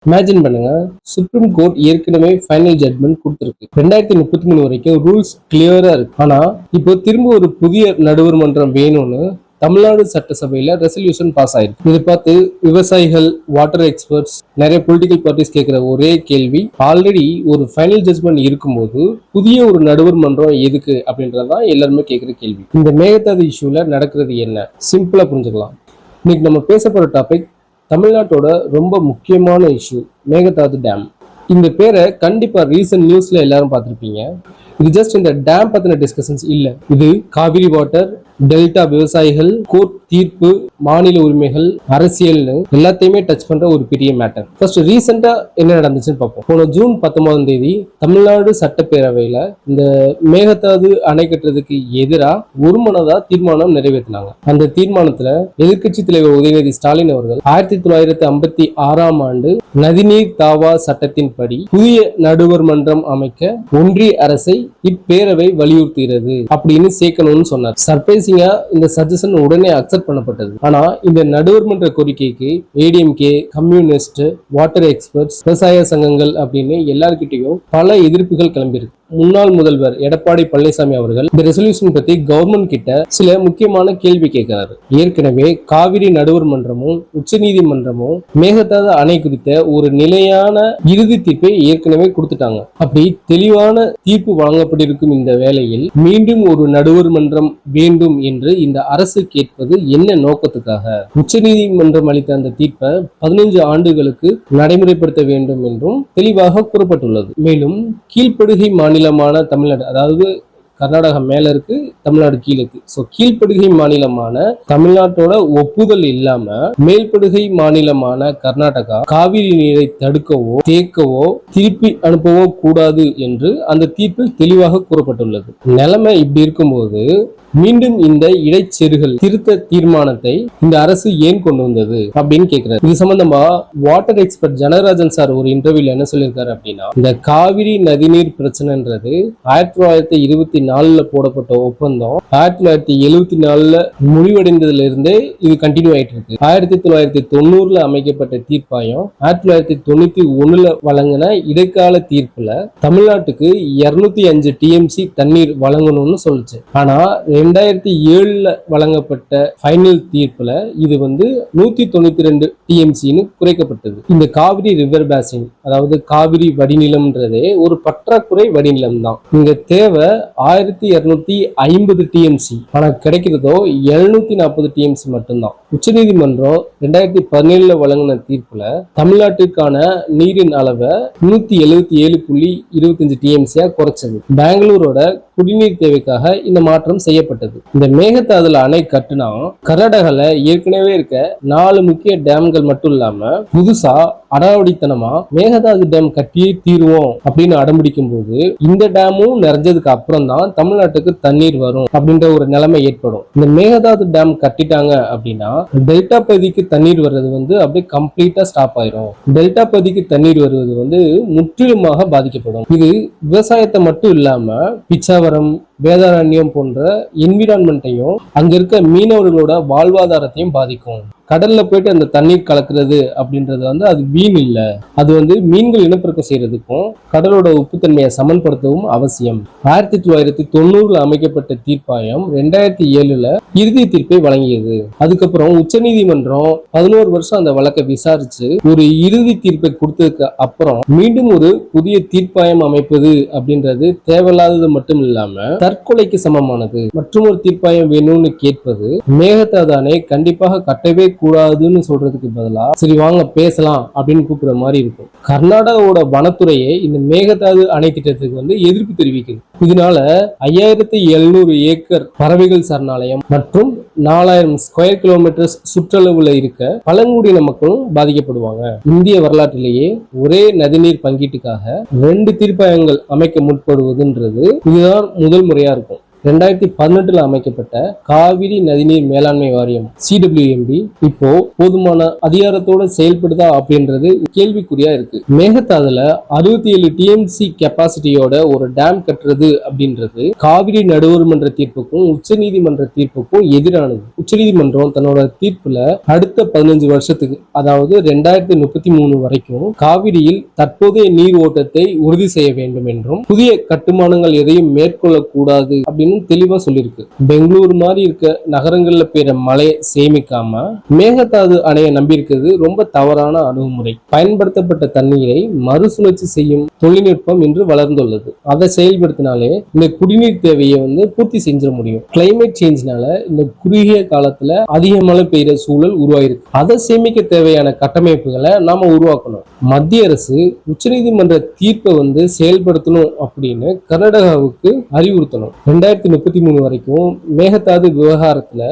Imagine பண்ணுங்க, supreme court ஏற்கனவே final judgement கொடுத்துருக்கு. 2033 வரைக்கும் ரூல்ஸ் கிளியரா இருக்கு. ஆனா இப்போ திரும்ப ஒரு புதிய நடுவர் மன்றம் வேணும்னு தமிழ்நாடு சட்டசபையில ரெசல்யூஷன் பாஸ் ஆயிருக்கு. இதை பார்த்து விவசாயிகள், வாட்டர் எக்ஸ்பர்ட்ஸ், நிறைய பொலிட்டிக்கல் பார்ட்டிஸ் கேட்கிற ஒரே கேள்வி, ஆல்ரெடி ஒரு ஃபைனல் ஜட்மெண்ட் இருக்கும்போது புதிய ஒரு நடுவர் மன்றம் எதுக்கு அப்படின்றதான் எல்லாருமே கேட்கிற கேள்வி. இந்த மேகதாது இஷ்யூல நடக்கிறது என்ன, சிம்பிளா புரிஞ்சுக்கலாம். இன்னைக்கு நம்ம பேச போற டாபிக் தமிழ்நாட்டோட ரொம்ப முக்கியமான இஷ்யூ, மேகதாது டேம். இந்த பேரை கண்டிப்பா ரீசன்ட் நியூஸ்ல எல்லாரும் பார்த்திருப்பீங்க. இது ஜஸ்ட் இந்த டேம் பத்தின டிஸ்கஷன்ஸ் இல்ல. இது காவிரி வாட்டர், டெல்டா விவசாயிகள், கோர்ட் தீர்ப்பு, மாநில உரிமைகள், அரசியல்னு எல்லாத்தையுமே டச் பண்ற ஒரு பெரிய மேட்டர். ஃபர்ஸ்ட் ரீசெண்டா என்ன நடந்துச்சுன்னு பார்ப்போம். போன ஜூன் 19 தமிழ்நாடு சட்டப்பேரவையில இந்த மேகதாது அணை கட்டுறதுக்கு எதிராக ஒருமனதா தீர்மானம் நிறைவேற்றினாங்க. அந்த தீர்மானத்துல எதிர்கட்சி தலைவர் உதயநிதி ஸ்டாலின் அவர்கள் 1956ஆம் ஆண்டு நதிநீர் தாவா சட்டத்தின்படி புதிய நடுவர் மன்றம் அமைக்க ஒன்றிய அரசை இப்பேரவை வலியுறுத்துகிறது அப்படின்னு சேர்க்கணும்னு சொன்னார். சர்ப்ரைசிங்கா இந்த சஜஷன் உடனே அக்செப்ட் பண்ணப்பட்டது. ஆனா இந்த நடுவர் மன்ற கோரிக்கைக்கு ஏடிஎம்கே, கம்யூனிஸ்ட், வாட்டர் எக்ஸ்பர்ட்ஸ், விவசாய சங்கங்கள் அப்படின்னு எல்லார்கிட்டையும் பல எதிர்ப்புகள் கிளம்பியிருக்கு. முன்னாள் முதல்வர் எடப்பாடி பழனிசாமி அவர்கள் இந்த ரெசல்யூஷன் பத்தி கவர்மெண்ட் கிட்ட சில முக்கியமான கேள்வி கேட்கிறாரு. ஏற்கனவே காவிரி நடுவர் மன்றமும் உச்சநீதிமன்றமும் மேகதாது அணை குறித்த ஒரு நிலையான இறுதி தீர்ப்பை ஏற்கனவே கொடுத்துட்டாங்க. அப்படி தெளிவான தீர்ப்பு வழங்கப்பட்டிருக்கும் இந்த வேளையில் மீண்டும் ஒரு நடுவர் மன்றம் வேண்டும் என்று இந்த அரசு கேட்பது என்ன நோக்கத்துக்காக? உச்சநீதிமன்றம் அளித்த அந்த தீர்ப்பை 15 ஆண்டுகளுக்கு நடைமுறைப்படுத்த வேண்டும் என்றும் தெளிவாக கூறப்பட்டுள்ளது. மேலும் கீழ்ப்படுகை மாநிலமான தமிழ்நாடு, அதாவது கர்நாடகா மேல இருக்கு, தமிழ்நாடு கீழே இருக்கு. சோ கீழ்ப்படுகை மாநிலமான தமிழ்நாட்டோட ஒப்புதல் இல்லாம மேல்படுகை மாநிலமான கர்நாடகா காவிரி நீரை தடுக்கவோ, தேக்கவோ, திருப்பி அனுப்பவோ கூடாது என்று அந்த தீர்ப்பில் தெளிவாக கூறப்பட்டுள்ளது. நிலைமை இப்படி இருக்கும்போது மீண்டும் இந்த இடைச்செருகல் திருத்த தீர்மானத்தை இந்த அரசு ஏன் கொண்டு வந்தது அப்படின்னு கேட்கிறாரு. இது சம்பந்தமா வாட்டர் எக்ஸ்பர்ட் ஜனராஜன் சார் ஒரு இன்டர்வியூல என்ன சொல்லியிருக்காரு அப்படின்னா, இந்த காவிரி நதிநீர் பிரச்சனைன்றது 1924 போடப்பட்ட ஒப்பந்தம் 1974 முடிவடைந்ததுல இருந்தே இது கண்டினியூ ஆயிட்டு இருக்கு. 1990 அமைக்கப்பட்ட தீர்ப்பாயம் 1991 வழங்கின இடைக்கால தீர்ப்புல தமிழ்நாட்டுக்கு 205 டிஎம்சி தண்ணீர் வழங்கணும்னு சொல்லுச்சு. ஆனா 2007 வழங்கப்பட்ட ஃபைனல் தீர்ப்புல இது 192 டிஎம்சின்னு குறைக்கப்பட்டது. இந்த காவிரி ரிவர் பேசின், அதாவது காவிரி வடிநிலம்ன்றதே ஒரு பற்றாக்குறை வடிநிலம் தான். இங்க தேவை 1250 டிஎம்சி, ஆனா கிடைக்கிறதோ 740 டிஎம்சி மட்டும்தான். உச்சநீதிமன்றம் 2017 வழங்கின தீர்ப்புல தமிழ்நாட்டுக்கான நீரின் அளவை 177.25 டிஎம்சியா குறைச்சது. பெங்களூரோட குடிநீர் தேவைக்காக இந்த மாற்றம் செய்யப்பட்டது. இந்த மேகதாதுல அணை கட்டுனா கர்நாடகால ஏற்கனவே இருக்க 4 முக்கிய டேம்கள் மட்டும் இல்லாம புதுசா அடாவடித்தனமா மேகதாது டேம் கட்டியே தீருவோம் அப்படின்னு அடம்பிடிக்கும் போது இந்த டேமும் நிறைஞ்சதுக்கு அப்புறம் தான் தமிழ்நாட்டுக்கு தண்ணீர் வரும் அப்படின்ற ஒரு நிலைமை ஏற்படும். இந்த மேகதாது டேம் கட்டிட்டாங்க அப்படின்னா டெல்டா பகுதிக்கு தண்ணீர் வர்றது அப்படியே கம்ப்ளீட்டா ஸ்டாப் ஆயிரும். டெல்டா பகுதிக்கு தண்ணீர் வருவது முற்றிலுமாக பாதிக்கப்படும். இது விவசாயத்தை மட்டும் இல்லாம பிச்சாவரம், வேதாரண்யம் போன்ற என்விரான்மெண்ட்டையும் அங்க இருக்க மீனவர்களோட வாழ்வாதாரத்தையும் பாதிக்கும். கடல்ல போயிட்டு அந்த தண்ணீர் கலக்கிறது அப்படின்றது அது வீண் இல்ல, அது மீன்கள் இனப்பெருக்கம் செய்யறதுக்கும் கடலோட உப்புத்தன்மையை சமன்படுத்தவும் அவசியம். 1990 அமைக்கப்பட்ட தீர்ப்பாயம் 2007 இறுதி தீர்ப்பை வழங்கியது. அதுக்கப்புறம் உச்சநீதிமன்றம் 11 வருஷம் அந்த வழக்கை விசாரிச்சு ஒரு இறுதி தீர்ப்பை கொடுத்ததுக்கு அப்புறம் மீண்டும் ஒரு புதிய தீர்ப்பாயம் அமைப்பது அப்படின்றது தேவையில்லாதது மட்டும் இல்லாம தற்கொலைக்கு சமமானது. மற்றும் ஒரு தீர்ப்பாயம் வேணும்னு கேட்பது மேகதாது அணை கண்டிப்பாக கட்டவே கூடாதுன்னு சொல்றதுக்கு பதிலா சரி வாங்க பேசலாம் அப்படின்னு கூப்பிடுற மாதிரி இருக்கும். கர்நாடகாவோட வனத்துறையை இந்த மேகதாது அணை திட்டத்துக்கு எதிர்ப்பு தெரிவிக்குது. இதனால 5700 ஏக்கர் பறவைகள் சரணாலயம் மற்றும் 4000 ஸ்கொயர் கிலோமீட்டர் சுற்றளவுல இருக்க பழங்குடியின மக்களும் பாதிக்கப்படுவாங்க. இந்திய வரலாற்றிலேயே ஒரே நதிநீர் பங்கீட்டுக்காக 2 தீர்ப்பாயங்கள் அமைக்க முற்படுவதுன்றது இதுதான் முதல் முறையா இருக்கும். 2018 அமைக்கப்பட்ட காவிரி நதிநீர் மேலாண்மை வாரியம் CWMB இப்போ போதுமான அதிகாரத்தோட செயல்படுதா அப்படின்றது கேள்விக்குறியா இருக்கு. மேகதாதுல 67 TMC கெப்பாசிட்டியோட ஒரு டேம் கட்டுறது அப்படின்றது காவிரி நடுவர் மன்ற தீர்ப்புக்கும் உச்சநீதிமன்ற தீர்ப்புக்கும் எதிரானது. உச்சநீதிமன்றம் தன்னோட தீர்ப்புல அடுத்த 15 வருஷத்துக்கு, அதாவது 2033 வரைக்கும் காவிரியில் தற்போதைய நீர் ஓட்டத்தை உறுதி செய்ய வேண்டும் என்றும் புதிய கட்டுமானங்கள் எதையும் மேற்கொள்ளக்கூடாது அப்படின்னு தெளிவா சொல்லியிருக்கு. பெங்களூர் மாதிரி இருக்க நகரங்கள்ல பெய்ற மழையை சேமிக்காம மேகதாது அணையை நம்பியிருக்கிறது ரொம்ப தவறான அணுகுமுறை. பயன்படுத்தப்பட்ட தண்ணீரை மறுசுழற்சி செய்யும் தொழில்நுட்பம் இன்று வளர்ந்துள்ளது. அதை செயல்படுத்தினாலே இந்த குடிநீர் தேவையை பூர்த்தி செஞ்சிட முடியும். கிளைமேட் சேஞ்ச்னால இந்த குறுகிய காலத்துல அதிக மழை பெய்யுற சூழல் உருவாயிருக்கு. அதை சேமிக்க தேவையான கட்டமைப்புகளை நாம உருவாக்கணும். மத்திய அரசு உச்சநீதிமன்ற தீர்ப்பை செயல்படுத்தணும் அப்படின்னு கர்நாடகாவுக்கு அறிவுறுத்தணும். 2033 வரைக்கும் மேகதாது விவகாரத்துல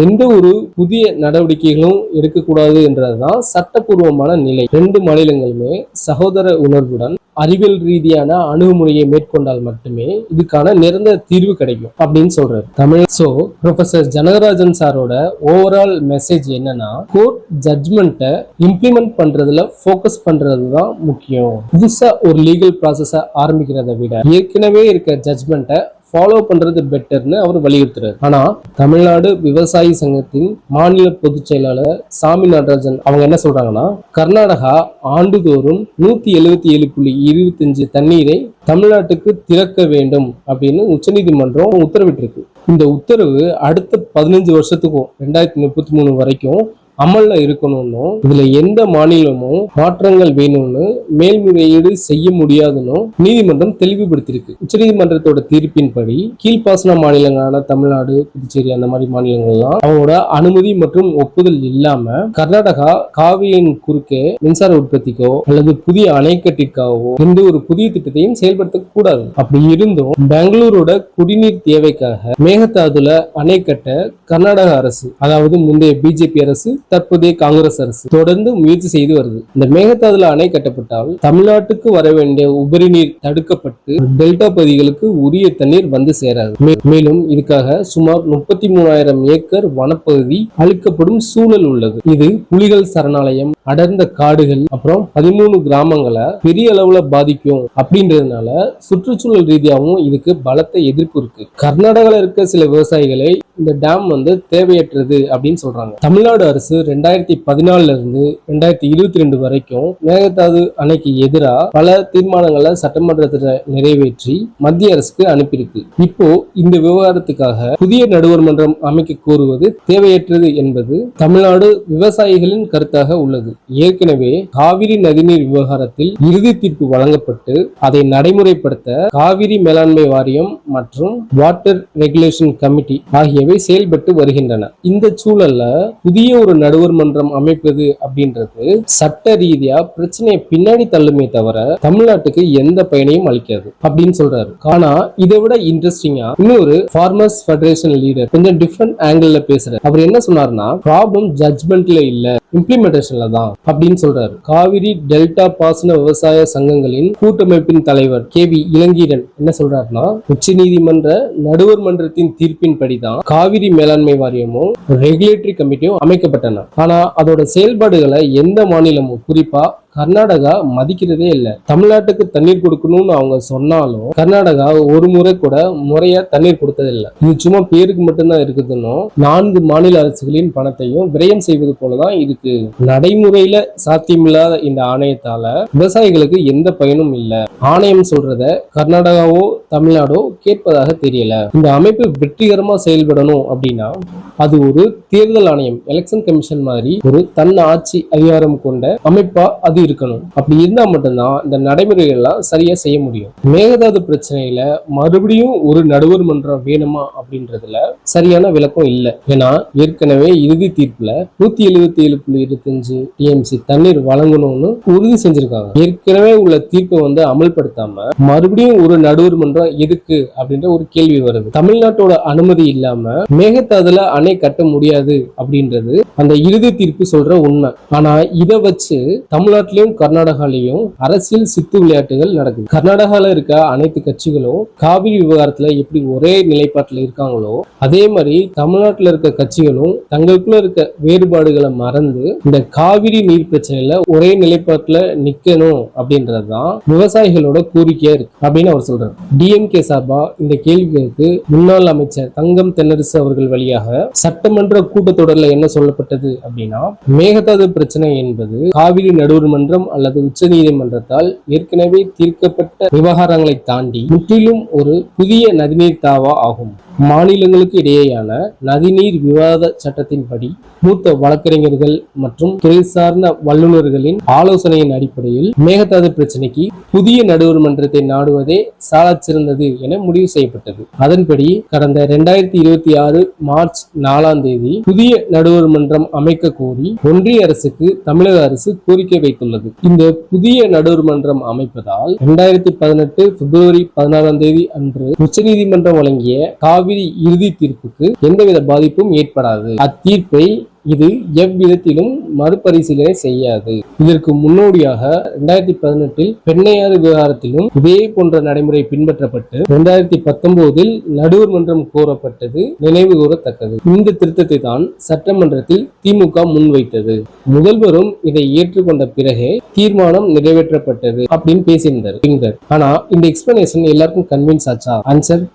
எந்த ஒரு புதிய நடவடிக்கைகளும் எடுக்கக்கூடாது என்றதுதான் சட்டப்பூர்வமான நிலை. 2 மாநிலங்களுமே சகோதர உணர்வுடன் அறிவியல் ரீதியான அணுகுமுறையை மேற்கொண்டால் மட்டுமே இதுக்கான நிரந்தர தீர்வு கிடைக்கும் அப்படின்னு சொல்றாரு தமிழ். சோ ப்ரொஃபசர் ஜனகராஜன் சாரோட ஓவரால் மெசேஜ் என்னன்னா, கோர்ட் ஜட்ஜ்மெண்ட்டை இம்ப்ளிமெண்ட் பண்றதுல ஃபோக்கஸ் பண்றதுதான் முக்கியம். புதுசா ஒரு லீகல் ப்ராசஸ ஆரம்பிக்கிறத விட ஏற்கனவே இருக்க ஜட்ஜ்மெண்ட்டை ஃபாலோ பண்றது பெட்டர்னு அவர் வலியுறுத்துறாரு. ஆனா தமிழ்நாடு விவசாயி சங்கத்தின் மாநில பொதுச் செயலாளர் சாமி நடராஜன் அவங்க என்ன சொல்றாங்கன்னா, கர்நாடகா ஆண்டுதோறும் 177.25 தண்ணீரை தமிழ்நாட்டுக்கு திறக்க வேண்டும் அப்படின்னு உச்சநீதிமன்றம் உத்தரவிட்டிருக்கு. இந்த உத்தரவு அடுத்த 15 வருஷத்துக்கும் 2033 வரைக்கும் அமல்ல இருக்கணும்னு, இதுல எந்த மாநிலமும் மாற்றங்கள் வேணும்னு மேல்முறையீடு செய்ய முடியாதுன்னு நீதிமன்றம் தெளிவுபடுத்தியிருக்கு. உச்சநீதிமன்றத்தோட தீர்ப்பின்படி கீழ்ப்பாசன மாநிலங்களான தமிழ்நாடு, புதுச்சேரி அந்த மாதிரி மாநிலங்கள்லாம் அவங்களோட அனுமதி மற்றும் ஒப்புதல் இல்லாம கர்நாடகா காவிரியின் குறுக்கே மின்சார உற்பத்திக்கோ அல்லது புதிய அணைக்கட்டிற்காகவோ எந்த ஒரு புதிய திட்டத்தையும் செயல்படுத்த கூடாது. அப்படி இருந்தும் பெங்களூரோட குடிநீர் தேவைக்காக மேகதாதுல அணை கட்ட கர்நாடக அரசு, அதாவது முந்தைய பிஜேபி அரசு, தற்போதைய காங்கிரஸ் அரசு தொடர்ந்து முயற்சி செய்து வருது. இந்த மேகதாதுல அணை கட்டப்பட்டால் தமிழ்நாட்டுக்கு வர வேண்டிய உபரி நீர் தடுக்கப்பட்டு டெல்டா பகுதிகளுக்கு உரிய தண்ணீர் சேராது. மேலும் இதுக்காக சுமார் 33,000 ஏக்கர் வனப்பகுதி அளிக்கப்படும் சூழல் உள்ளது. இது புலிகள் சரணாலயம், அடர்ந்த காடுகள், அப்புறம் 13 கிராமங்களை பெரிய அளவுல பாதிக்கும். அப்படின்றதுனால சுற்றுச்சூழல் ரீதியாகவும் இதுக்கு பலத்த எதிர்ப்பு இருக்கு. கர்நாடகால இருக்க சில விவசாயிகளை இந்த டேம் தேவையற்றது அப்படின்னு சொல்றாங்க. தமிழ்நாடு அரசு 2014 இருந்து 2022 வரைக்கும் மேகதாது அணைக்கு எதிராக பல தீர்மானங்களை சட்டமன்றத்தில் நிறைவேற்றி மத்திய அரசுக்கு அனுப்பியிருக்கு. இப்போ இந்த விவகாரத்துக்காக புதிய நடுவர் மன்றம் அமைக்க கோருவது தேவையற்றது என்பது தமிழ்நாடு விவசாயிகளின் கருத்தாக உள்ளது. ஏற்கனவே காவிரி நதிநீர் விவகாரத்தில் இறுதி தீர்ப்பு வழங்கப்பட்டு அதை நடைமுறைப்படுத்த காவிரி மேலாண்மை வாரியம் மற்றும் வாட்டர் ரெகுலேஷன் கமிட்டி ஆகியவை செயல்பட்டு வருகின்றன. இந்த சூழல்ல புதிய ஒரு நடுவர் மன்றம் அமைப்பது அப்படின்றது சட்ட ரீதியா பிரச்சனையை பின்னாடி தள்ளுமே தவிர தமிழ்நாட்டுக்கு எந்த பயனையும் அளிக்காது அப்படின்னு சொல்றாரு. ஆனா இதை விட இன்ட்ரெஸ்டிங்கா இன்னொரு ஃபார்மர்ஸ் ஃபெடரேஷன் லீடர் கொஞ்சம் டிஃபரெண்ட் ஆங்கிள் பேசுறாரு. அவர் என்ன சொன்னார்னா, ப்ராப்ளம் ஜட்ஜ்மெண்ட்ல இல்ல, இம்ப்ளிமெண்டேஷன்ல தான் அப்படின்னு சொல்றாரு. காவிரி டெல்டா பாசன விவசாய சங்கங்களின் கூட்டமைப்பின் தலைவர் KV இளங்கீரன் என்ன சொல்றாருன்னா, உச்ச நீதிமன்ற நடுவர் மன்றத்தின் தீர்ப்பின்படிதான் காவிரி மேலாண்மை வாரியமும் ரெகுலேட்டரி கமிட்டியும் அமைக்கப்பட்டன. ஆனா அதோட செயல்பாடுகளை எந்த மாநிலமும், குறிப்பா கர்நாடகா மதிக்கிறதே இல்லை. தமிழ்நாட்டுக்கு தண்ணீர் கொடுக்கணும்னு அவங்க சொன்னாலும் கர்நாடகா ஒரு முறை கூட முறையா தண்ணீர் கொடுத்ததில்லை. இது சும்மா பேருக்கு மட்டும்தான் இருக்குதுன்னு 4 மாநில அரசுகளின் பணத்தையும் விரயம் செய்வது போலதான் இருக்கு. நடைமுறையில சாத்தியமில்லாத இந்த ஆணையத்தால விவசாயிகளுக்கு எந்த பயனும் இல்லை. ஆணையம் சொல்றத கர்நாடகாவோ தமிழ்நாடோ கேட்பதாக தெரியல. இந்த அமைப்பு வெற்றிகரமா செயல்படணும் அப்படின்னா அது ஒரு தேர்தல் ஆணையம், எலெக்ஷன் கமிஷன் மாதிரி ஒரு தன் ஆட்சி அதிகாரம் கொண்ட அமைப்பா அது இருக்கணும். அப்படி இருந்தா மட்டும்தான் இந்த நடைமுறைகள் எல்லாம் சரியா செய்ய முடியும். மேகதாது பிரச்சனையில மறுபடியும் ஒரு நடுவர் மன்றம் வேணுமா அப்படின்றதுல சரியான விளக்கம் இல்லை. ஏன்னா ஏற்கனவே இறுதி தீர்ப்புல 177.25 TMC தண்ணீர் வழங்கணும்னு உறுதி செஞ்சிருக்காங்க. ஏற்கனவே உள்ள தீர்ப்பை அமல்படுத்தாம மறுபடியும் ஒரு நடுவர் மன்றம் எதுக்கு அப்படின்ற ஒரு கேள்வி வருது. தமிழ்நாட்டோட அனுமதி இல்லாம மேகதாதுல அணை கட்ட முடியாது அப்படின்றது அந்த இறுதி தீர்ப்பு சொல்ற உண்மை. ஆனா இதை வச்சு தமிழ்நாட்டுல தமிழ்நாட்டிலையும் கர்நாடகாலையும் அரசியல் சித்து விளையாட்டுகள் நடக்குது. கர்நாடகால இருக்க அனைத்து கட்சிகளும் காவிரி விவகாரத்துல எப்படி ஒரே நிலைப்பாட்டுல இருக்காங்களோ அதே மாதிரி தமிழ்நாட்டுல இருக்க கட்சிகளும் தங்களுக்குள்ள இருக்க வேறுபாடுகளை மறந்து இந்த காவிரி நீர் பிரச்சனையில ஒரே நிலைப்பாட்டுல நிக்கணும் அப்படின்றதுதான் விவசாயிகளோட கோரிக்கையா இருக்கு அப்படின்னு அவர் சொல்றாரு. டிஎம்கே சார்பா இந்த கேள்விகளுக்கு முன்னாள் அமைச்சர் தங்கம் தென்னரசு அவர்கள் வழியாக சட்டமன்ற கூட்டத்தொடர்ல என்ன சொல்லப்பட்டது அப்படின்னா, மேகதாது பிரச்சனை என்பது காவிரி நடுவர் மன்றம் அல்லது உச்ச நீதிமன்றத்தால் ஏற்கனவே தீர்க்கப்பட்ட விவகாரங்களை தாண்டி முற்றிலும் ஒரு புதிய நதிநீர் தாவா ஆகும். மாநிலங்களுக்கு இடையேயான நதிநீர் விவாத சட்டத்தின்படி மூத்த வழக்கறிஞர்கள் மற்றும் துறை சார்ந்த வல்லுநர்களின் ஆலோசனையின் அடிப்படையில் மேகதாது பிரச்சனைக்கு புதிய நடுவர் மன்றத்தை நாடுவதே சாலச் சிறந்தது என முடிவு செய்யப்பட்டது. அதன்படி கடந்த 2026 மார்ச் 4 புதிய நடுவர் மன்றம் அமைக்க கோரி ஒன்றிய அரசுக்கு தமிழக அரசு கோரிக்கை வைத்துள்ளது. இந்த புதிய நடுவர் மன்றம் அமைப்பதால் 2018 பிப்ரவரி 16 அன்று உச்சநீதிமன்றம் வழங்கிய காவிரி இறுதி தீர்ப்புக்கு எந்தவித பாதிப்பும் ஏற்படாது. அத்தீர்ப்பை இது எவ்விதத்திலும் மறுபரிசீலனை செய்யாது. இதற்கு முன்னோடியாக 2018 பெண்ணையாறு விவகாரத்திலும் இதே போன்ற நடைமுறை பின்பற்றப்பட்டு 2019 நடுவர் மன்றம் கோரப்பட்டது நினைவு கூறத்தக்கது. இந்த திருத்தத்தை தான் சட்டமன்றத்தில் திமுக முன்வைத்தது. முதல்வரும் இதை ஏற்றுக்கொண்ட பிறகே தீர்மானம் நிறைவேற்றப்பட்டது அப்படின்னு பேசியிருந்தார். ஆனா இந்த எக்ஸ்பிளனேஷன் எல்லாருக்கும் கன்வின்ஸ் ஆச்சா? ஆன்சர்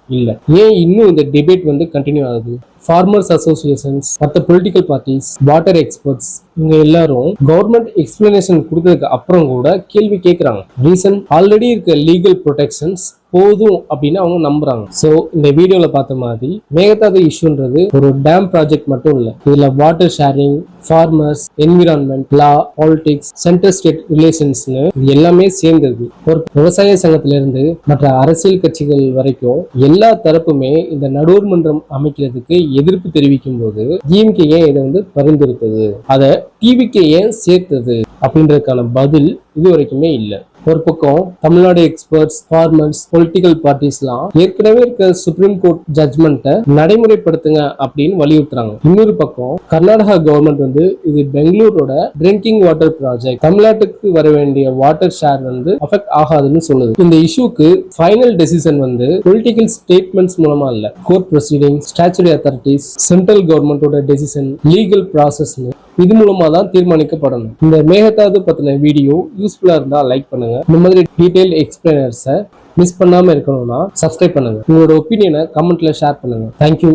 இல்ல. ஏன் இன்னும் இந்த டிபேட் கண்டினியூ ஆகுது? ஃபார்மர்ஸ் அசோசியேஷன்ஸ், மற்ற பொலிட்டிக்கல் பார்ட்டிஸ், வாட்டர் எக்ஸ்பர்ட்ஸ் இவங்க எல்லாரும் கவர்மெண்ட் எக்ஸ்பிளனேஷன் கொடுத்ததுக்கு அப்புறம் கூட கேள்வி கேட்கறாங்க. ரீசன் ஆல்ரெடி இருக்க லீகல் ப்ரொடெக்ஷன்ஸ் போதும் அப்படின்னு அவங்க நம்புறாங்க. சோ இந்த வீடியோல பார்த்த மாதிரி மேகதாது இஷ்யூன்றது ஒரு டேம் ப்ராஜெக்ட் மட்டும் இல்ல. இதுல வாட்டர் ஷேரிங், ஃபார்மர்ஸ், என்விரான்மெண்ட், லா, பாலிடிக்ஸ், சென்டர் ஸ்டேட் ரிலேஷன்ஸ்னு எல்லாமே சேர்ந்தது. ஒரு விவசாய சங்கத்தில இருந்து மற்ற அரசியல் கட்சிகள் வரைக்கும் எல்லா தரப்புமே இந்த நடுவர் மன்றம் அமைக்கிறதுக்கு எதிர்ப்பு தெரிவிக்கும் போது டிஎம்கே ஏன் இதை பரிந்துரைத்தது, அதை டிவிகே ஏன் சேர்த்தது அப்படின்றதுக்கான பதில் இது வரைக்குமே இல்லை. ஒரு பக்கம் தமிழ்நாடு எக்ஸ்பர்ட்ஸ், ஃபார்மர்ஸ், பொலிட்டிக்கல் பார்ட்டிஸ்லாம் ஏற்கனவே இருக்க சுப்ரீம் கோர்ட் ஜட்ஜ்மெண்ட்டை நடைமுறைப்படுத்துங்க அப்படின்னு வலியுறுத்துறாங்க. இன்னொரு பக்கம் கர்நாடகா கவர்மெண்ட் இது பெங்களூரோட ட்ரிங்கிங் வாட்டர் ப்ராஜெக்ட், தமிழ்நாட்டுக்கு வர வேண்டிய வாட்டர் ஷேர் அஃபெக்ட் ஆகாதுன்னு சொல்லுது. இந்த இஷ்யூக்கு ஃபைனல் டெசிஷன் பொலிட்டிக்கல் ஸ்டேட்மெண்ட்ஸ் மூலமா இல்ல, court proceeding, statutory authorities, central கவர்மெண்டோட டெசிஷன், லீகல் ப்ராசஸ் இது மூலமா தான் தீர்மானிக்கப்படணும். இந்த மேகதாது பத்தின வீடியோ யூஸ்ஃபுல்லா இருந்தா லைக் பண்ணுங்க. இந்த மாதிரி டீடைல் எக்ஸ்பிளனர்ஸை மிஸ் பண்ணாம இருக்கணும்னா சப்ஸ்கிரைப் பண்ணுங்க. உங்களோட ஒப்பீனியனை கமெண்ட்ல ஷேர் பண்ணுங்க. தேங்க்யூ.